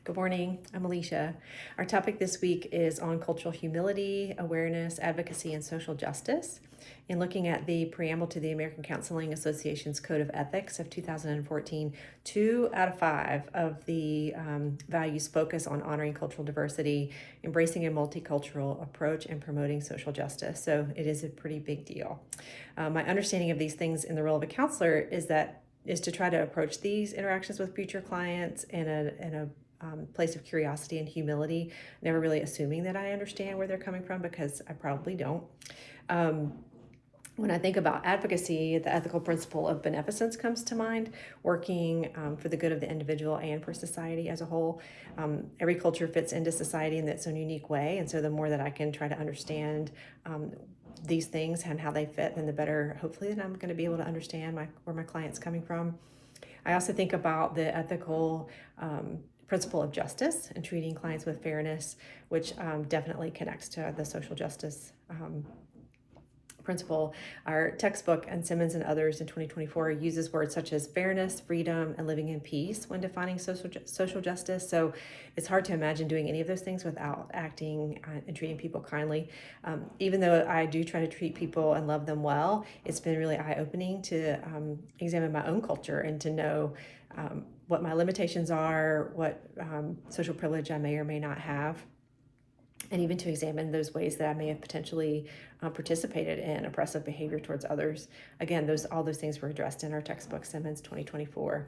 Good morning. I'm Alicia. Our topic this week is on cultural humility, awareness, advocacy, and social justice. In looking at the preamble to the American Counseling Association's Code of Ethics of 2014, 2 out of 5 of the values focus on honoring cultural diversity, embracing a multicultural approach, and promoting social justice. So it is a pretty big deal. My understanding of these things in the role of a counselor is to try to approach these interactions with future clients in a place of curiosity and humility, never really assuming that I understand where they're coming from, because I probably don't. When I think about advocacy, the ethical principle of beneficence comes to mind, working for the good of the individual and for society as a whole. Every culture fits into society in its own unique way, and so the more that I can try to understand these things and how they fit, then the better, hopefully, that I'm going to be able to understand where my client's coming from. I also think about the ethical principle of justice and treating clients with fairness, which definitely connects to the social justice principle. Our textbook and Simmons and others in 2024 uses words such as fairness, freedom, and living in peace when defining social justice. So it's hard to imagine doing any of those things without acting and treating people kindly. Even though I do try to treat people and love them well, it's been really eye-opening to examine my own culture and to know what my limitations are, what social privilege I may or may not have, and even to examine those ways that I may have potentially participated in oppressive behavior towards others. Again, all those things were addressed in our textbook, Simmons 2024.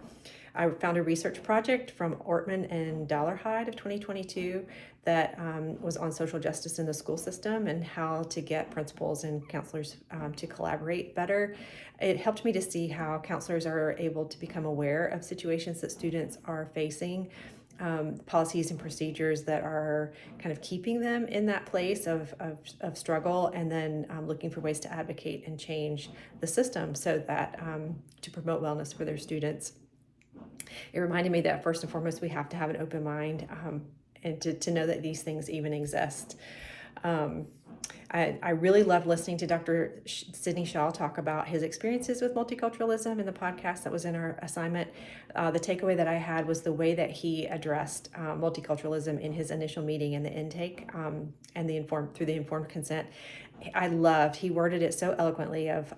I found a research project from Ortman and Dollarhide of 2022 that was on social justice in the school system and how to get principals and counselors to collaborate better. It helped me to see how counselors are able to become aware of situations that students are facing, policies and procedures that are kind of keeping them in that place of struggle, and then looking for ways to advocate and change the system so that to promote wellness for their students. It reminded me that first and foremost, we have to have an open mind and to know that these things even exist. I really loved listening to Dr. Sidney Shaw talk about his experiences with multiculturalism in the podcast that was in our assignment. The takeaway that I had was the way that he addressed multiculturalism in his initial meeting and the intake and through the informed consent. He worded it so eloquently of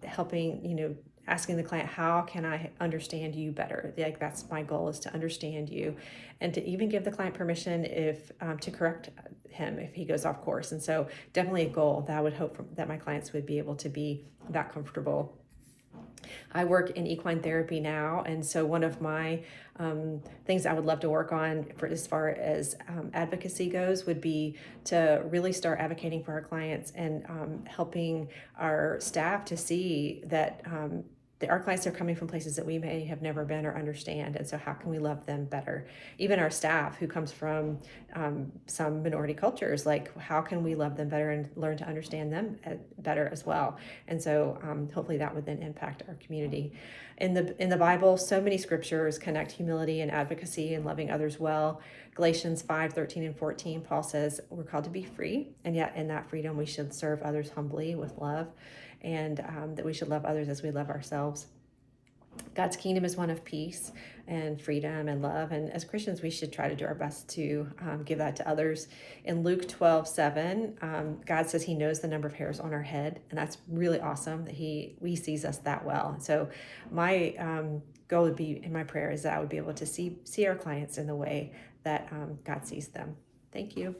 helping, asking the client, how can I understand you better? Like, that's my goal, is to understand you, and to even give the client permission to correct him if he goes off course. And so definitely a goal that I would hope that my clients would be able to be that comfortable. I work in equine therapy now, and so one of my things I would love to work on as far as advocacy goes would be to really start advocating for our clients and helping our staff to see that our clients are coming from places that we may have never been or understand, and so how can we love them better? Even our staff who comes from some minority cultures, like, how can we love them better and learn to understand them better as well? And so hopefully that would then impact our community. In the Bible, so many scriptures connect humility and advocacy and loving others well. Galatians 5:13 and 14, Paul says we're called to be free, and yet in that freedom we should serve others humbly with love, and that we should love others as we love ourselves. God's kingdom is one of peace and freedom and love, and as Christians we should try to do our best to give that to others. In Luke 12:7, God says he knows the number of hairs on our head, and that's really awesome that he sees us that well. So my goal would be, in my prayer, is that I would be able to see our clients in the way that God sees them. Thank you.